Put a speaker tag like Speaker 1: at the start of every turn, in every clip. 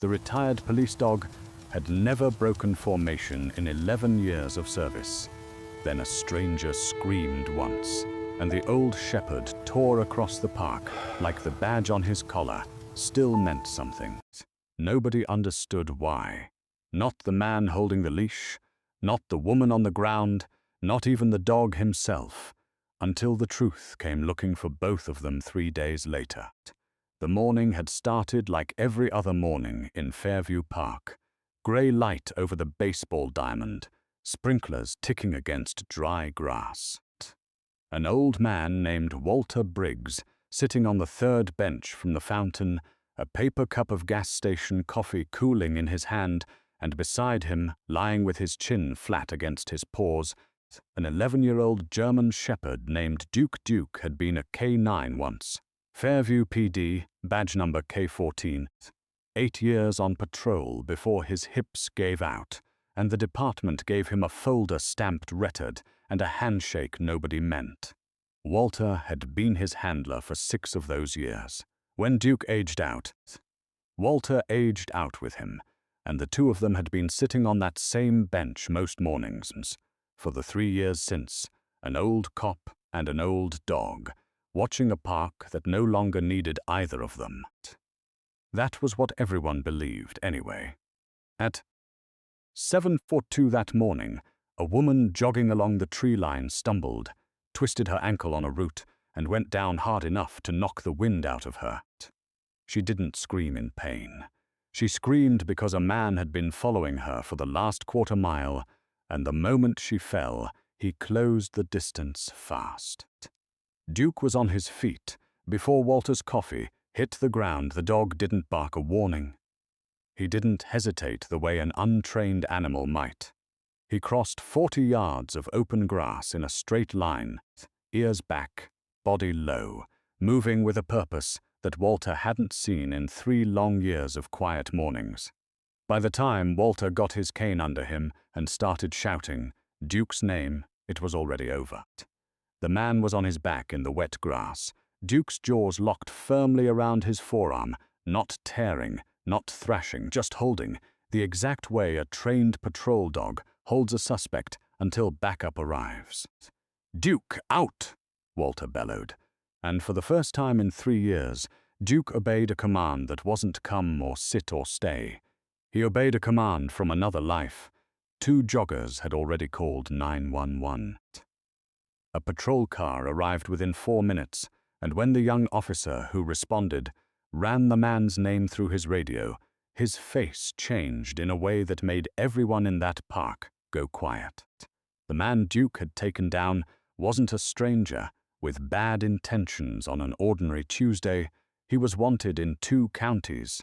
Speaker 1: The retired police dog had never broken formation in 11 years of service. Then a stranger screamed once, and the old shepherd tore across the park like the badge on his collar still meant something. Nobody understood why. Not the man holding the leash, not the woman on the ground, not even the dog himself, until the truth came looking for both of them 3 days later. The morning had started like every other morning in Fairview Park. Grey light over the baseball diamond, sprinklers ticking against dry grass. An old man named Walter Briggs, sitting on the third bench from the fountain, a paper cup of gas station coffee cooling in his hand, and beside him, lying with his chin flat against his paws, an 11-year-old German shepherd named Duke had been a K9 once. Fairview PD, badge number K14, 8 years on patrol before his hips gave out, and the department gave him a folder stamped "Retard" and a handshake nobody meant. Walter had been his handler for 6 of those years. When Duke aged out, Walter aged out with him, and the two of them had been sitting on that same bench most mornings for the 3 years since, an old cop and an old dog, watching a park that no longer needed either of them. That was what everyone believed, anyway. At 7:42 that morning, a woman jogging along the tree line stumbled, twisted her ankle on a root, and went down hard enough to knock the wind out of her. She didn't scream in pain. She screamed because a man had been following her for the last quarter mile, and the moment she fell, he closed the distance fast. Duke was on his feet. Before Walter's coffee hit the ground, the dog didn't bark a warning. He didn't hesitate the way an untrained animal might. He crossed 40 yards of open grass in a straight line, ears back, body low, moving with a purpose that Walter hadn't seen in 3 long years of quiet mornings. By the time Walter got his cane under him and started shouting Duke's name, it was already over. The man was on his back in the wet grass, Duke's jaws locked firmly around his forearm, not tearing, not thrashing, just holding, the exact way a trained patrol dog holds a suspect until backup arrives. "Duke, out!" Walter bellowed, and for the first time in 3 years, Duke obeyed a command that wasn't come or sit or stay. He obeyed a command from another life. 2 joggers had already called 911. A patrol car arrived within 4 minutes, and when the young officer who responded ran the man's name through his radio, his face changed in a way that made everyone in that park go quiet. The man Duke had taken down wasn't a stranger with bad intentions on an ordinary Tuesday. He was wanted in 2 counties.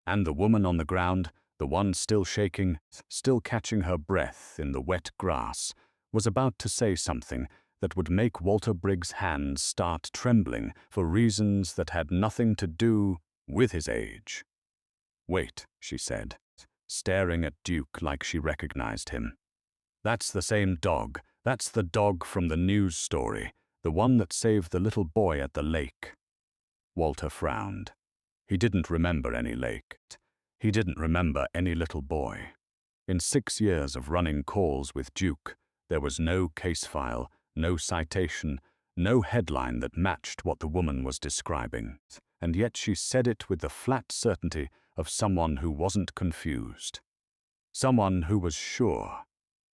Speaker 1: And the woman on the ground, the one still shaking, still catching her breath in the wet grass, was about to say something that would make Walter Briggs' hands start trembling for reasons that had nothing to do with his age. "Wait," she said, staring at Duke like she recognized him. "That's the same dog. That's the dog from the news story, the one that saved the little boy at the lake." Walter frowned. He didn't remember any lake. He didn't remember any little boy. In 6 years of running calls with Duke, there was no case file, no citation, no headline that matched what the woman was describing, and yet she said it with the flat certainty of someone who wasn't confused. Someone who was sure.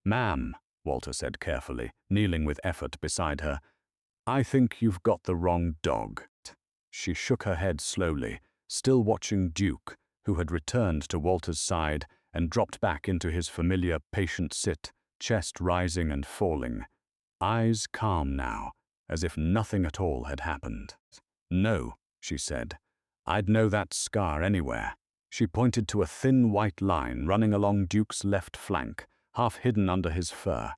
Speaker 1: "Ma'am," Walter said carefully, kneeling with effort beside her, "I think you've got the wrong dog." She shook her head slowly, still watching Duke, who had returned to Walter's side and dropped back into his familiar patient sit, chest rising and falling, eyes calm now, as if nothing at all had happened. "No," she said, "I'd know that scar anywhere." She pointed to a thin white line running along Duke's left flank, half hidden under his fur.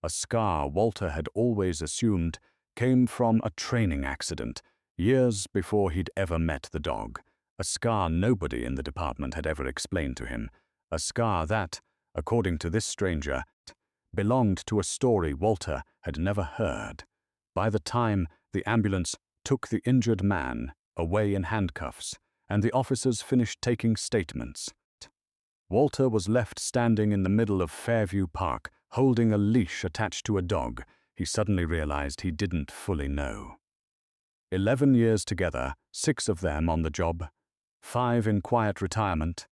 Speaker 1: A scar Walter had always assumed came from a training accident, years before he'd ever met the dog. A scar nobody in the department had ever explained to him. A scar that, according to this stranger, belonged to a story Walter had never heard. By the time the ambulance took the injured man away in handcuffs, and the officers finished taking statements. Walter was left standing in the middle of Fairview Park, holding a leash attached to a dog he suddenly realized he didn't fully know. 11 years together, 6 of them on the job, 5 in quiet retirement,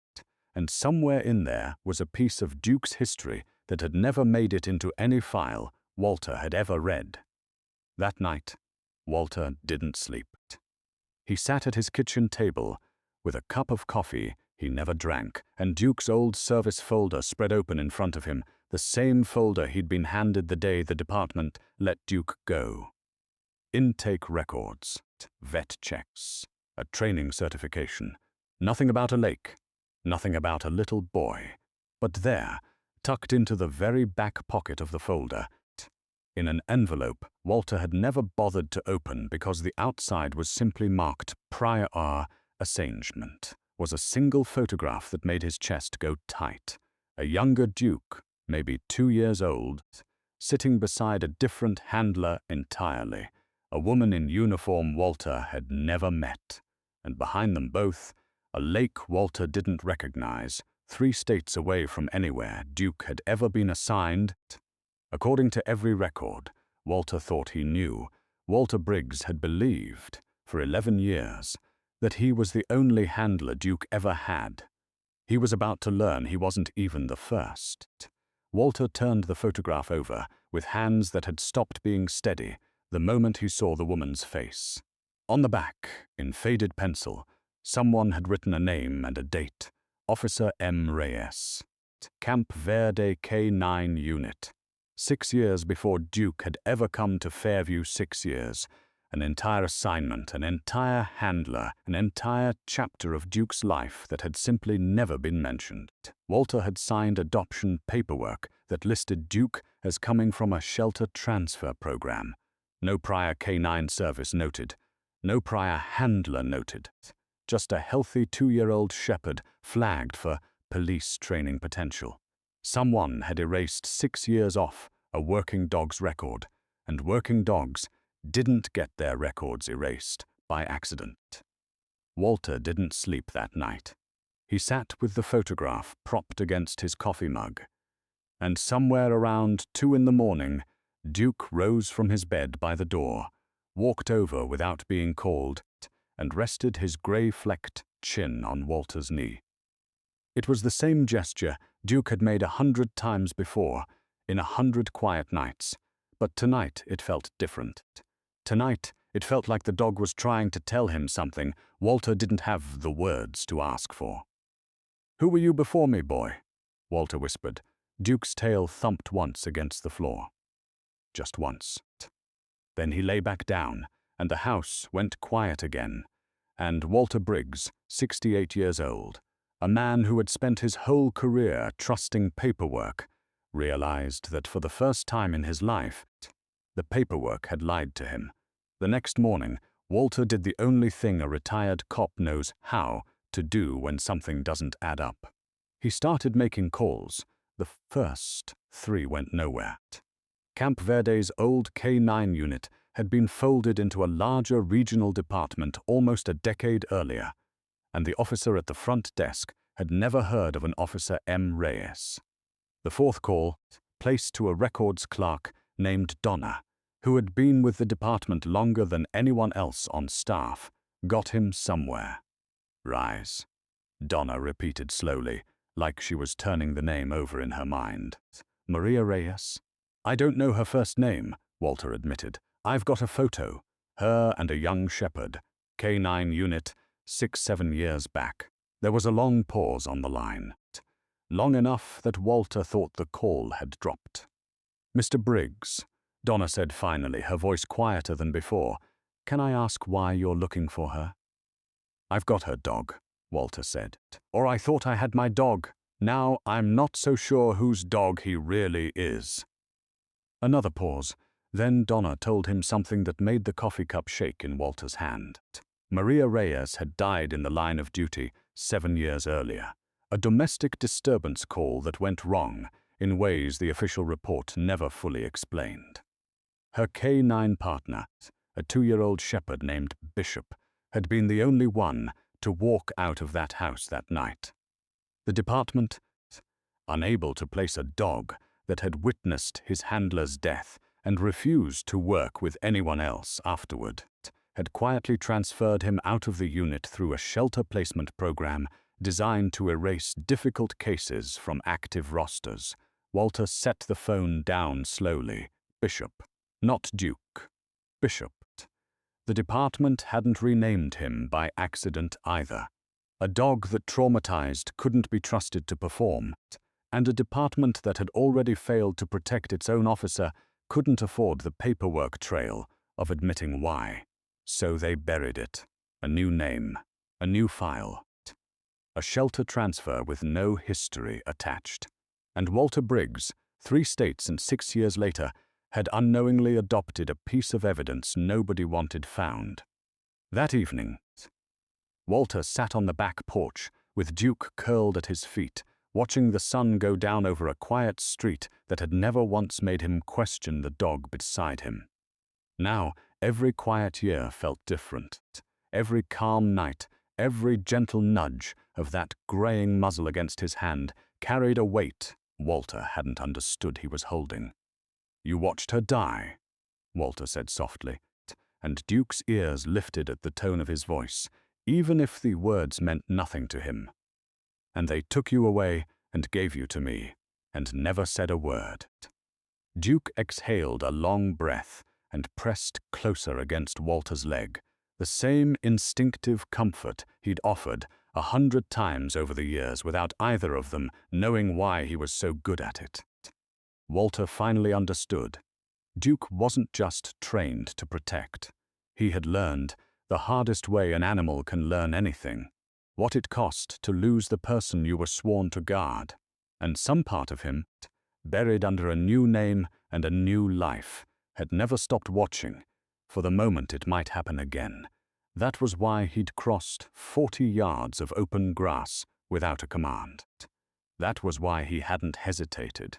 Speaker 1: and somewhere in there was a piece of Duke's history that had never made it into any file Walter had ever read. That night, Walter didn't sleep. He sat at his kitchen table with a cup of coffee he never drank, and Duke's old service folder spread open in front of him, the same folder he'd been handed the day the department let Duke go. Intake records, vet checks, a training certification. Nothing about a lake, nothing about a little boy. But there, tucked into the very back pocket of the folder, in an envelope Walter had never bothered to open because the outside was simply marked prior assignment, was a single photograph that made his chest go tight. A younger Duke, maybe 2 years old, sitting beside a different handler entirely, a woman in uniform Walter had never met, and behind them both, a lake Walter didn't recognize, 3 states away from anywhere Duke had ever been assigned. According to every record Walter thought he knew, Walter Briggs had believed, for 11 years, that he was the only handler Duke ever had. He was about to learn he wasn't even the first. Walter turned the photograph over with hands that had stopped being steady the moment he saw the woman's face. On the back, in faded pencil, someone had written a name and a date. Officer M. Reyes, Camp Verde K-9 Unit. 6 years before Duke had ever come to Fairview. 6 years. An entire assignment, an entire handler, an entire chapter of Duke's life that had simply never been mentioned. Walter had signed adoption paperwork that listed Duke as coming from a shelter transfer program. No prior K-9 service noted. No prior handler noted. Just a healthy 2-year-old shepherd flagged for police training potential. Someone had erased 6 years off a working dog's record, and working dogs didn't get their records erased by accident. Walter didn't sleep that night. He sat with the photograph propped against his coffee mug. And somewhere around 2 in the morning, Duke rose from his bed by the door, walked over without being called, and rested his gray-flecked chin on Walter's knee. It was the same gesture Duke had made 100 times before, in 100 quiet nights, but tonight it felt different. Tonight, it felt like the dog was trying to tell him something Walter didn't have the words to ask for. "Who were you before me, boy?" Walter whispered. Duke's tail thumped once against the floor. Just once. Then he lay back down, and the house went quiet again, and Walter Briggs, 68 years old, a man who had spent his whole career trusting paperwork, realized that for the first time in his life, the paperwork had lied to him. The next morning, Walter did the only thing a retired cop knows how to do when something doesn't add up. He started making calls. The first 3 went nowhere. Camp Verde's old K-9 unit had been folded into a larger regional department almost a decade earlier, and the officer at the front desk had never heard of an Officer M. Reyes. The 4th call, placed to a records clerk named Donna, who had been with the department longer than anyone else on staff, got him somewhere. "Rise," Donna repeated slowly, like she was turning the name over in her mind. "Maria Reyes?" "I don't know her first name," Walter admitted. "I've got a photo. Her and a young shepherd. K-9 unit, 6-7 years back." There was a long pause on the line. Long enough that Walter thought the call had dropped. "Mr. Briggs," Donna said finally, her voice quieter than before, "can I ask why you're looking for her?" "I've got her dog," Walter said. "Or I thought I had my dog. Now I'm not so sure whose dog he really is." Another pause. Then Donna told him something that made the coffee cup shake in Walter's hand. Maria Reyes had died in the line of duty 7 years earlier. A domestic disturbance call that went wrong in ways the official report never fully explained. Her K-9 partner, a 2-year-old shepherd named Bishop, had been the only one to walk out of that house that night. The department, unable to place a dog that had witnessed his handler's death and refused to work with anyone else afterward, had quietly transferred him out of the unit through a shelter placement program designed to erase difficult cases from active rosters. Walter set the phone down slowly. Bishop, not Duke. Bishop. The department hadn't renamed him by accident either. A dog that traumatized couldn't be trusted to perform, and a department that had already failed to protect its own officer couldn't afford the paperwork trail of admitting why. So they buried it. A new name, a new file. A shelter transfer with no history attached. And Walter Briggs, 3 states and 6 years later, had unknowingly adopted a piece of evidence nobody wanted found. That evening, Walter sat on the back porch with Duke curled at his feet, watching the sun go down over a quiet street that had never once made him question the dog beside him. Now, every quiet year felt different. Every calm night, every gentle nudge of that graying muzzle against his hand carried a weight Walter hadn't understood he was holding. "You watched her die," Walter said softly, and Duke's ears lifted at the tone of his voice, even if the words meant nothing to him. "And they took you away and gave you to me, and never said a word." Duke exhaled a long breath and pressed closer against Walter's leg, the same instinctive comfort he'd offered 100 times over the years without either of them knowing why he was so good at it. Walter finally understood. Duke wasn't just trained to protect. He had learned the hardest way an animal can learn anything, what it cost to lose the person you were sworn to guard. And some part of him, buried under a new name and a new life, had never stopped watching for the moment it might happen again. That was why he'd crossed 40 yards of open grass without a command. That was why he hadn't hesitated.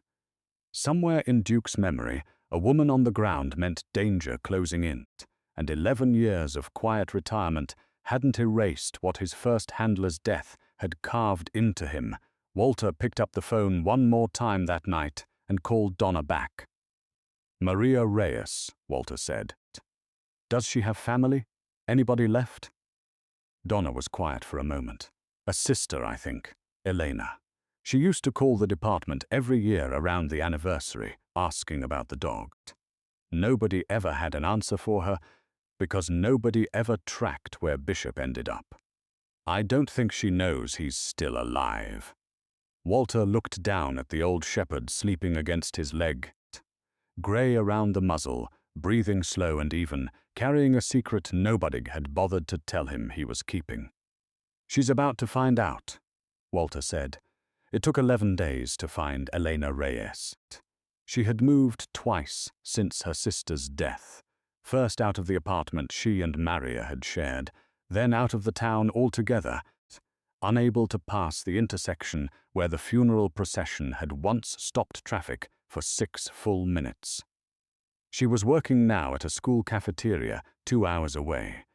Speaker 1: Somewhere in Duke's memory, a woman on the ground meant danger closing in, and 11 years of quiet retirement hadn't erased what his first handler's death had carved into him. Walter picked up the phone one more time that night and called Donna back. "Maria Reyes," Walter said. "Does she have family? Anybody left?" Donna was quiet for a moment. "A sister, I think, Elena. She used to call the department every year around the anniversary, asking about the dog. Nobody ever had an answer for her, because nobody ever tracked where Bishop ended up. I don't think she knows he's still alive." Walter looked down at the old shepherd sleeping against his leg, gray around the muzzle, breathing slow and even, carrying a secret nobody had bothered to tell him he was keeping. "She's about to find out," Walter said. It took 11 days to find Elena Reyes. She had moved twice since her sister's death. First out of the apartment she and Maria had shared, then out of the town altogether, unable to pass the intersection where the funeral procession had once stopped traffic for 6 full minutes. She was working now at a school cafeteria 2 hours away,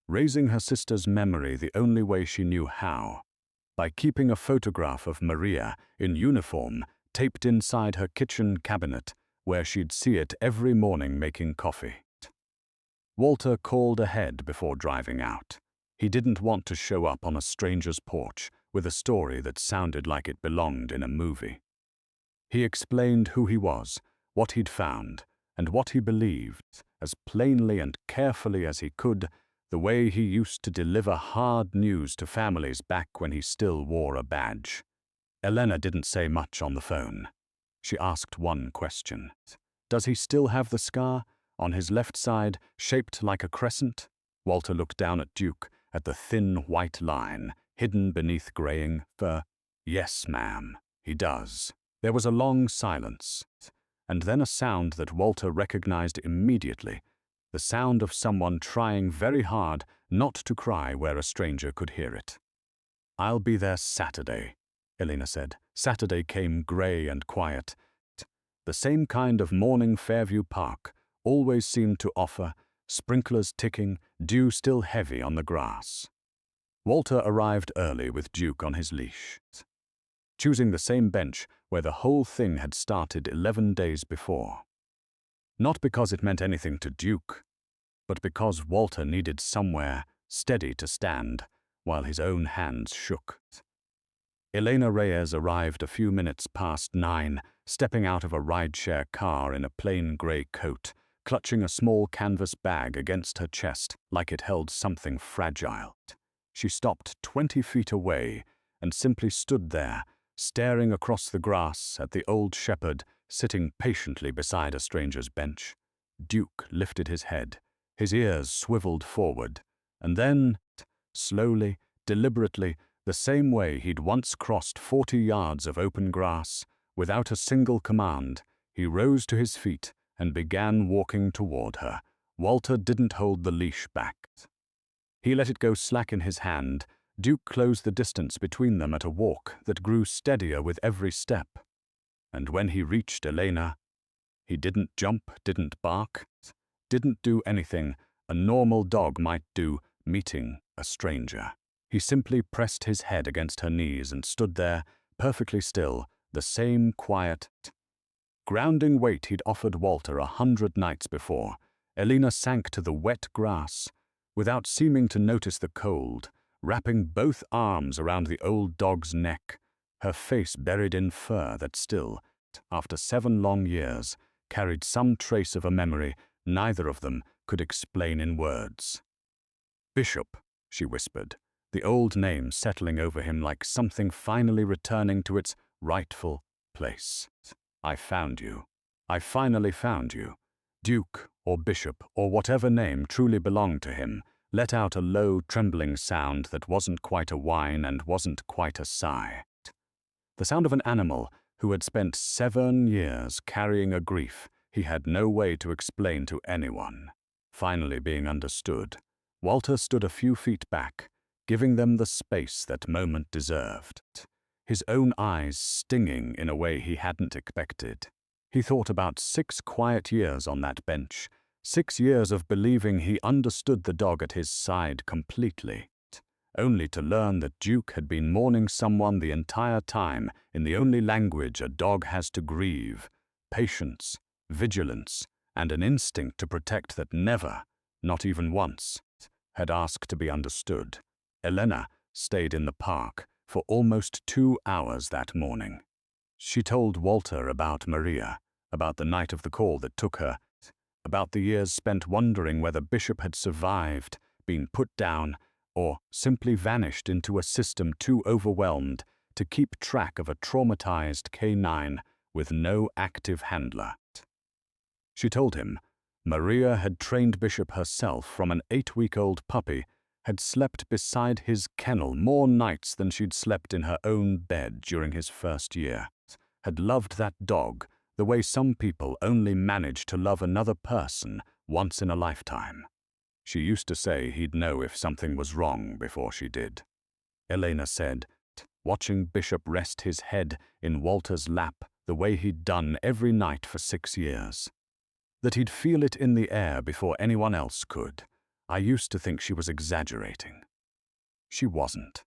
Speaker 1: raising her sister's memory the only way she knew how, by keeping a photograph of Maria in uniform taped inside her kitchen cabinet where she'd see it every morning making coffee. Walter called ahead before driving out. He didn't want to show up on a stranger's porch with a story that sounded like it belonged in a movie. He explained who he was, what he'd found, and what he believed, as plainly and carefully as he could, the way he used to deliver hard news to families back when he still wore a badge. Elena didn't say much on the phone. She asked one question. "Does he still have the scar? On his left side, shaped like a crescent?" Walter looked down at Duke, at the thin white line, hidden beneath graying fur. "Yes, ma'am, he does." There was a long silence, and then a sound that Walter recognized immediately, the sound of someone trying very hard not to cry where a stranger could hear it. "I'll be there Saturday," Elena said. Saturday came gray and quiet. The same kind of morning Fairview Park always seemed to offer, sprinklers ticking, dew still heavy on the grass. Walter arrived early with Duke on his leash, choosing the same bench where the whole thing had started 11 days before. Not because it meant anything to Duke, but because Walter needed somewhere steady to stand while his own hands shook. Elena Reyes arrived a few minutes past 9, stepping out of a rideshare car in a plain grey coat, clutching a small canvas bag against her chest like it held something fragile. She stopped 20 feet away and simply stood there, staring across the grass at the old shepherd sitting patiently beside a stranger's bench. Duke lifted his head, his ears swiveled forward, and then, slowly, deliberately, the same way he'd once crossed 40 yards of open grass, without a single command, he rose to his feet and began walking toward her. Walter didn't hold the leash back. He let it go slack in his hand. Duke closed the distance between them at a walk that grew steadier with every step. And when he reached Elena, he didn't jump, didn't bark, didn't do anything a normal dog might do meeting a stranger. He simply pressed his head against her knees and stood there, perfectly still, the same quiet, grounding weight he'd offered Walter 100 nights before. Elena sank to the wet grass, without seeming to notice the cold, wrapping both arms around the old dog's neck, her face buried in fur that still, after 7 long years, carried some trace of a memory neither of them could explain in words. "Bishop," she whispered, the old name settling over him like something finally returning to its rightful place. "I found you. I finally found you." Duke, or Bishop, or whatever name truly belonged to him, let out a low, trembling sound that wasn't quite a whine and wasn't quite a sigh. The sound of an animal who had spent 7 years carrying a grief he had no way to explain to anyone, finally being understood. Walter stood a few feet back, giving them the space that moment deserved, his own eyes stinging in a way he hadn't expected. He thought about 6 quiet years on that bench, 6 years of believing he understood the dog at his side completely, only to learn that Duke had been mourning someone the entire time in the only language a dog has to grieve: patience, vigilance, and an instinct to protect that never, not even once, had asked to be understood. Elena stayed in the park for almost 2 hours that morning. She told Walter about Maria, about the night of the call that took her, about the years spent wondering whether Bishop had survived, been put down, or simply vanished into a system too overwhelmed to keep track of a traumatized canine with no active handler. She told him Maria had trained Bishop herself from an 8-week-old puppy, had slept beside his kennel more nights than she'd slept in her own bed during his first year, had loved that dog the way some people only manage to love another person once in a lifetime. She used to say he'd know if something was wrong before she did. Elena said, watching Bishop rest his head in Walter's lap the way he'd done every night for 6 years, that he'd feel it in the air before anyone else could. I used to think she was exaggerating. She wasn't.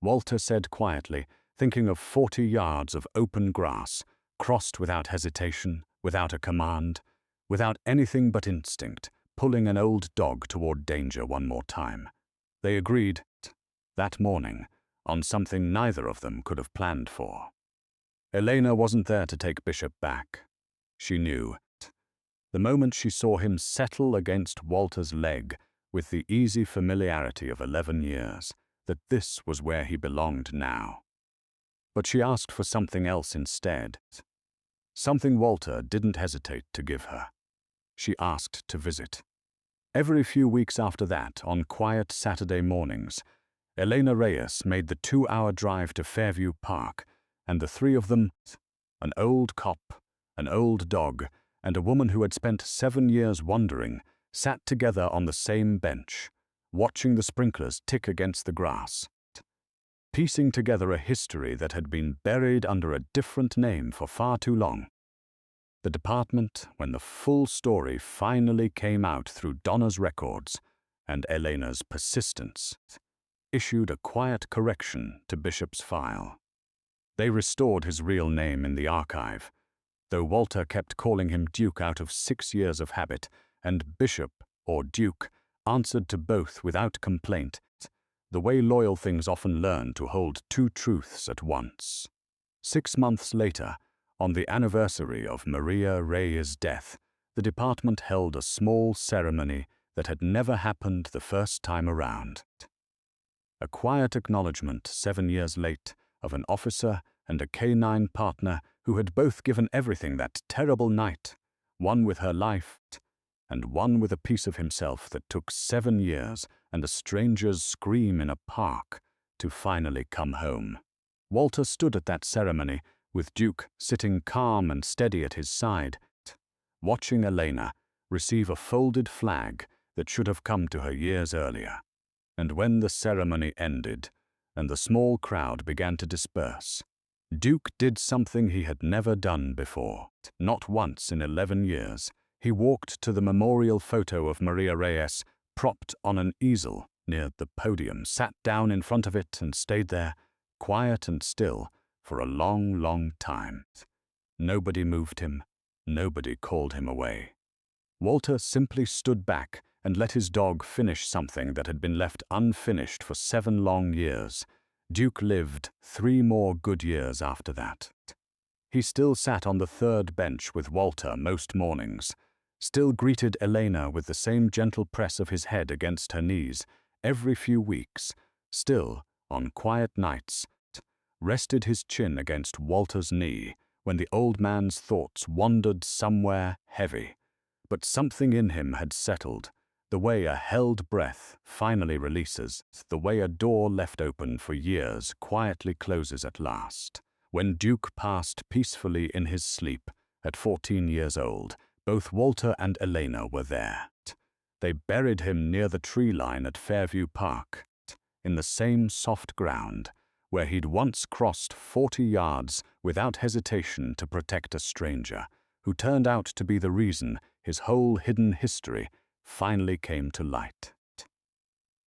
Speaker 1: Walter said quietly, thinking of 40 yards of open grass, crossed without hesitation, without a command, without anything but instinct, pulling an old dog toward danger one more time. They agreed, that morning, on something neither of them could have planned for. Elena wasn't there to take Bishop back. She knew, the moment she saw him settle against Walter's leg with the easy familiarity of 11 years, that this was where he belonged now. But she asked for something else instead, something Walter didn't hesitate to give her. She asked to visit. Every few weeks after that, on quiet Saturday mornings, Elena Reyes made the 2-hour drive to Fairview Park, and the 3 of them, an old cop, an old dog, and a woman who had spent 7 years wandering, sat together on the same bench, watching the sprinklers tick against the grass, piecing together a history that had been buried under a different name for far too long. The department, when the full story finally came out through Donna's records and Elena's persistence, issued a quiet correction to Bishop's file. They restored his real name in the archive, though Walter kept calling him Duke out of 6 years of habit, and Bishop, or Duke, answered to both without complaint, the way loyal things often learn to hold two truths at once. 6 months later, on the anniversary of Maria Reyes' death, the department held a small ceremony that had never happened the first time around. A quiet acknowledgement 7 years late of an officer and a canine partner who had both given everything that terrible night, one with her life and one with a piece of himself that took 7 years and a stranger's scream in a park to finally come home. Walter stood at that ceremony, with Duke sitting calm and steady at his side, watching Elena receive a folded flag that should have come to her years earlier. And when the ceremony ended and the small crowd began to disperse, Duke did something he had never done before. Not once in 11 years. He walked to the memorial photo of Maria Reyes, propped on an easel near the podium, sat down in front of it and stayed there, quiet and still, for a long, long time. Nobody moved him. Nobody called him away. Walter simply stood back and let his dog finish something that had been left unfinished for 7 long years. Duke lived 3 more good years after that. He still sat on the 3rd bench with Walter most mornings, still greeted Elena with the same gentle press of his head against her knees every few weeks, still, on quiet nights, rested his chin against Walter's knee when the old man's thoughts wandered somewhere heavy. But something in him had settled, the way a held breath finally releases, the way a door left open for years quietly closes at last. When Duke passed peacefully in his sleep at 14 years old, both Walter and Elena were there. They buried him near the tree line at Fairview Park, in the same soft ground where he'd once crossed 40 yards without hesitation to protect a stranger, who turned out to be the reason his whole hidden history finally came to light.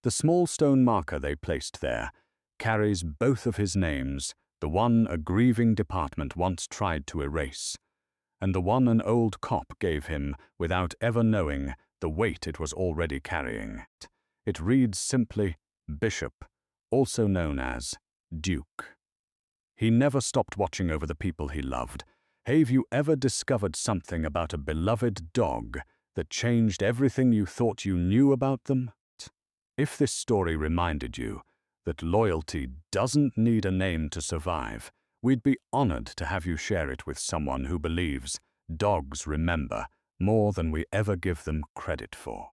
Speaker 1: The small stone marker they placed there carries both of his names, the one a grieving department once tried to erase, and the one an old cop gave him without ever knowing the weight it was already carrying. It reads simply, Bishop, also known as Duke. He never stopped watching over the people he loved. Have you ever discovered something about a beloved dog that changed everything you thought you knew about them? If this story reminded you that loyalty doesn't need a name to survive, we'd be honored to have you share it with someone who believes dogs remember more than we ever give them credit for.